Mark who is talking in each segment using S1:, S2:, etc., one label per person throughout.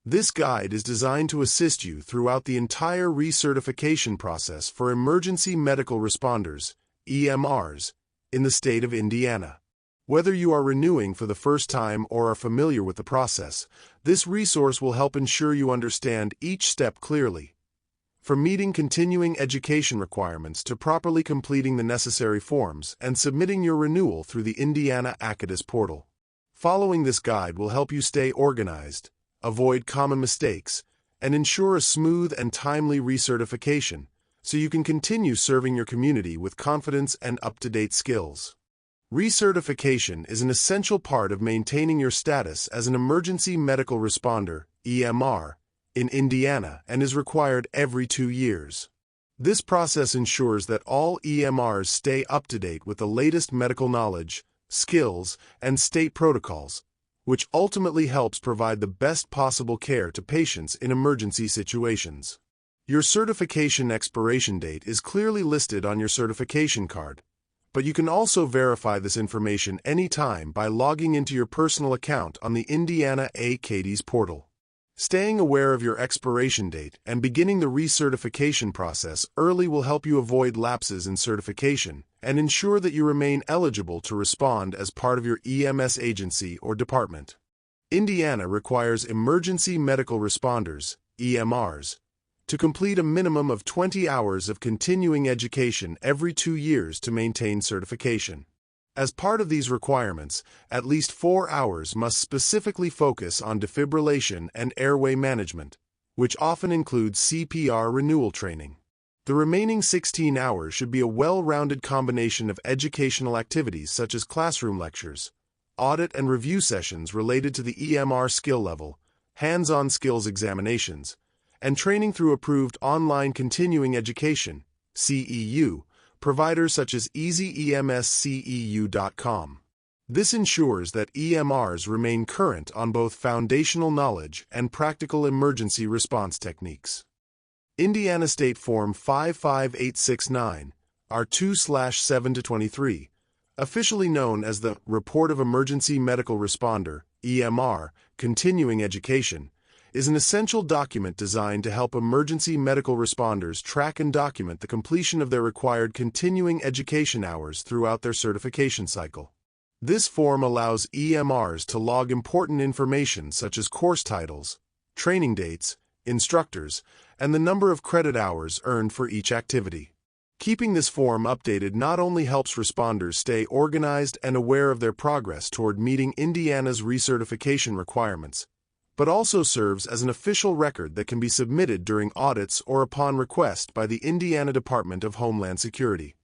S1: This guide is designed to assist you throughout the entire recertification process for emergency medical responders, EMRs, in the state of Indiana. Whether you are renewing for the first time or are familiar with the process, this resource will help ensure you understand each step clearly. From meeting continuing education requirements to properly completing the necessary forms and submitting your renewal through the Indiana Acadis Portal. Following this guide will help you stay organized, avoid common mistakes, and ensure a smooth and timely recertification, so you can continue serving your community with confidence and up-to-date skills. Recertification is an essential part of maintaining your status as an emergency medical responder, EMR, in Indiana and is required every 2 years. This process ensures that all EMRs stay up to date with the latest medical knowledge, skills, and state protocols, which ultimately helps provide the best possible care to patients in emergency situations. Your certification expiration date is clearly listed on your certification card, but you can also verify this information anytime by logging into your personal account on the Indiana Acadis Portal. Staying aware of your expiration date and beginning the recertification process early will help you avoid lapses in certification and ensure that you remain eligible to respond as part of your EMS agency or department. Indiana requires emergency medical responders, EMRs, to complete a minimum of 20 hours of continuing education every 2 years to maintain certification. As part of these requirements, at least 4 hours must specifically focus on defibrillation and airway management, which often includes CPR renewal training. The remaining 16 hours should be a well-rounded combination of educational activities such as classroom lectures, audit and review sessions related to the EMR skill level, hands-on skills examinations, and training through approved online continuing education, CEU, providers such as easyemsceu.com. This ensures that EMRs remain current on both foundational knowledge and practical emergency response techniques. Indiana State Form 55869, R2/7-23, officially known as the Report of Emergency Medical Responder, EMR, Continuing Education, is an essential document designed to help emergency medical responders track and document the completion of their required continuing education hours throughout their certification cycle. This form allows EMRs to log important information such as course titles, training dates, instructors, and the number of credit hours earned for each activity. Keeping this form updated not only helps responders stay organized and aware of their progress toward meeting Indiana's recertification requirements, but also serves as an official record that can be submitted during audits or upon request by the Indiana Department of Homeland Security.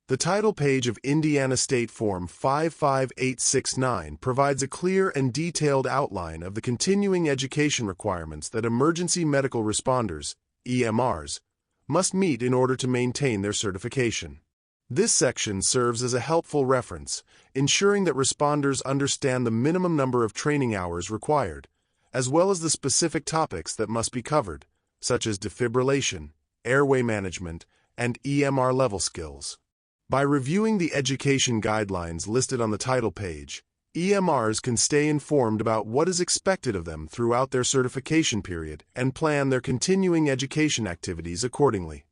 S1: The title page of Indiana State Form 55869 provides a clear and detailed outline of the continuing education requirements that emergency medical responders, EMRs, must meet in order to maintain their certification. This section serves as a helpful reference, ensuring that responders understand the minimum number of training hours required, as well as the specific topics that must be covered, such as defibrillation, airway management, and EMR level skills. By reviewing the education guidelines listed on the title page, EMRs can stay informed about what is expected of them throughout their certification period and plan their continuing education activities accordingly.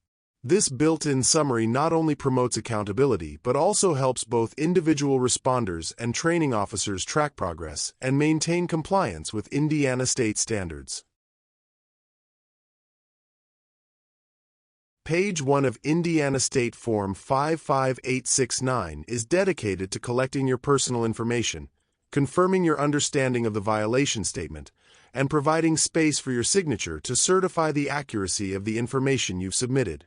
S1: This built-in summary not only promotes accountability but also helps both individual responders and training officers track progress and maintain compliance with Indiana state standards. Page 1 of Indiana State Form 55869 is dedicated to collecting your personal information, confirming your understanding of the violation statement, and providing space for your signature to certify the accuracy of the information you've submitted.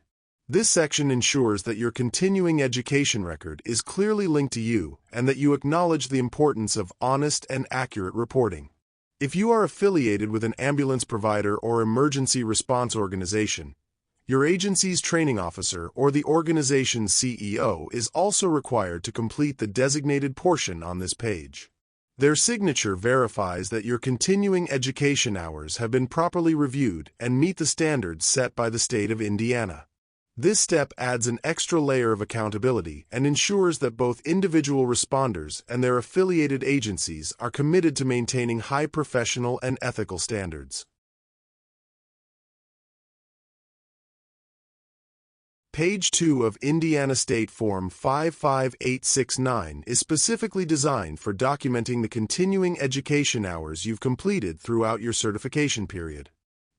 S1: This section ensures that your continuing education record is clearly linked to you and that you acknowledge the importance of honest and accurate reporting. If you are affiliated with an ambulance provider or emergency response organization, your agency's training officer or the organization's CEO is also required to complete the designated portion on this page. Their signature verifies that your continuing education hours have been properly reviewed and meet the standards set by the state of Indiana. This step adds an extra layer of accountability and ensures that both individual responders and their affiliated agencies are committed to maintaining high professional and ethical standards. Page 2 of Indiana State Form 55869 is specifically designed for documenting the continuing education hours you've completed throughout your certification period.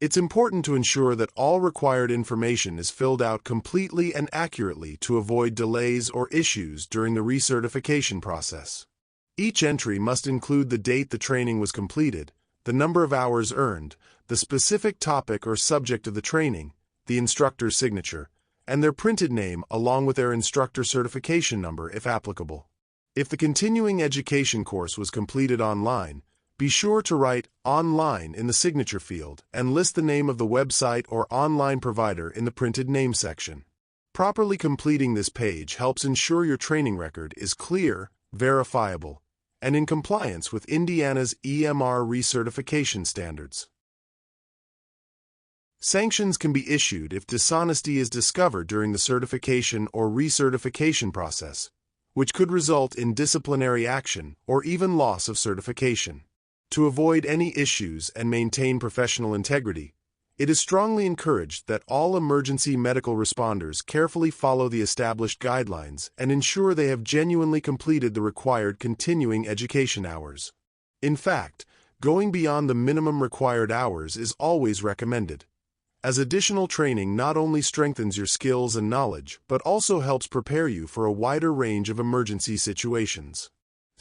S1: It's important to ensure that all required information is filled out completely and accurately to avoid delays or issues during the recertification process. Each entry must include the date the training was completed, the number of hours earned, the specific topic or subject of the training, the instructor's signature, and their printed name along with their instructor certification number if applicable. If the continuing education course was completed online, be sure to write "online" in the signature field and list the name of the website or online provider in the printed name section. Properly completing this page helps ensure your training record is clear, verifiable, and in compliance with Indiana's EMR Recertification standards. Sanctions can be issued if dishonesty is discovered during the certification or recertification process, which could result in disciplinary action or even loss of certification. To avoid any issues and maintain professional integrity, it is strongly encouraged that all emergency medical responders carefully follow the established guidelines and ensure they have genuinely completed the required continuing education hours. In fact, going beyond the minimum required hours is always recommended, as additional training not only strengthens your skills and knowledge but also helps prepare you for a wider range of emergency situations.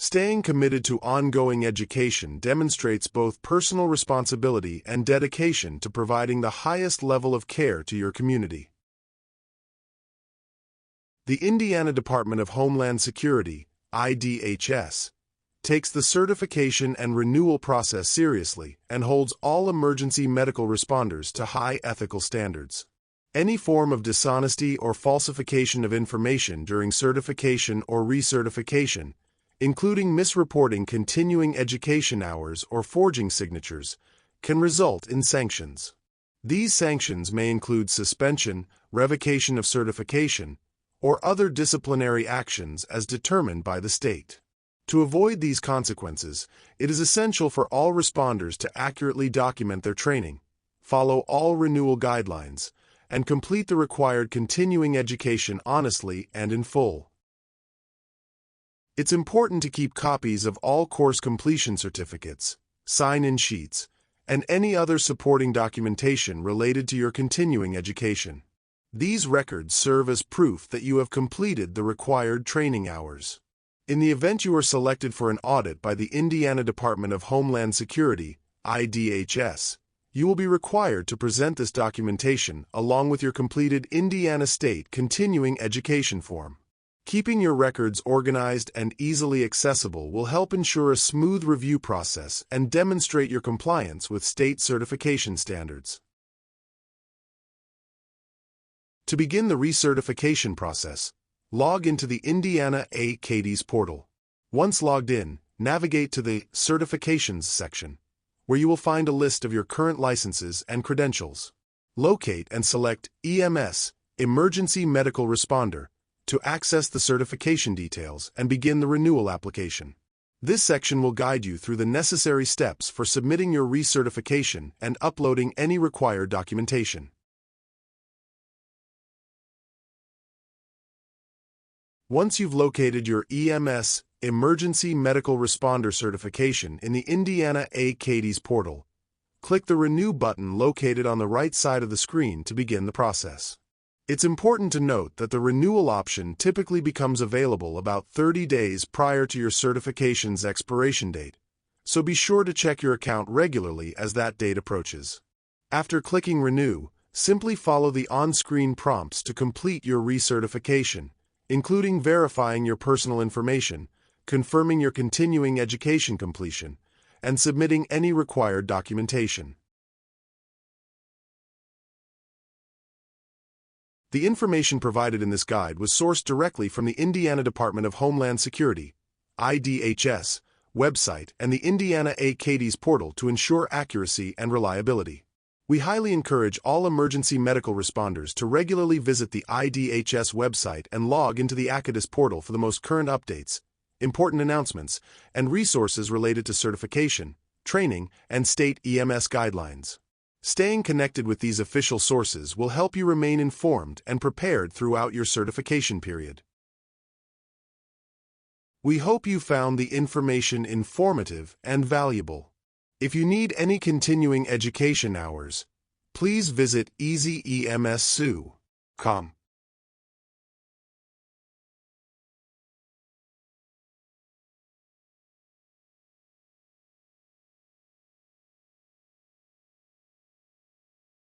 S1: Staying committed to ongoing education demonstrates both personal responsibility and dedication to providing the highest level of care to your community. The Indiana Department of Homeland Security, IDHS, takes the certification and renewal process seriously and holds all emergency medical responders to high ethical standards. Any form of dishonesty or falsification of information during certification or recertification, including misreporting continuing education hours or forging signatures, can result in sanctions. These sanctions may include suspension, revocation of certification, or other disciplinary actions as determined by the state. To avoid these consequences, it is essential for all responders to accurately document their training, follow all renewal guidelines, and complete the required continuing education honestly and in full. It's important to keep copies of all course completion certificates, sign-in sheets, and any other supporting documentation related to your continuing education. These records serve as proof that you have completed the required training hours. In the event you are selected for an audit by the Indiana Department of Homeland Security, IDHS, you will be required to present this documentation along with your completed Indiana State Continuing Education form. Keeping your records organized and easily accessible will help ensure a smooth review process and demonstrate your compliance with state certification standards. To begin the recertification process, log into the Indiana Acadis Portal. Once logged in, navigate to the Certifications section, where you will find a list of your current licenses and credentials. Locate and select EMS, Emergency Medical Responder, to access the certification details and begin the renewal application. This section will guide you through the necessary steps for submitting your recertification and uploading any required documentation. Once you've located your EMS, Emergency Medical Responder certification in the Indiana Acadis Portal, click the Renew button located on the right side of the screen to begin the process. It's important to note that the renewal option typically becomes available about 30 days prior to your certification's expiration date, so be sure to check your account regularly as that date approaches. After clicking Renew, simply follow the on-screen prompts to complete your recertification, including verifying your personal information, confirming your continuing education completion, and submitting any required documentation. The information provided in this guide was sourced directly from the Indiana Department of Homeland Security, IDHS, website and the Indiana Acadis Portal to ensure accuracy and reliability. We highly encourage all emergency medical responders to regularly visit the IDHS website and log into the Acadis Portal for the most current updates, important announcements, and resources related to certification, training, and state EMS guidelines. Staying connected with these official sources will help you remain informed and prepared throughout your certification period. We hope you found the information informative and valuable. If you need any continuing education hours, please visit easyems.com.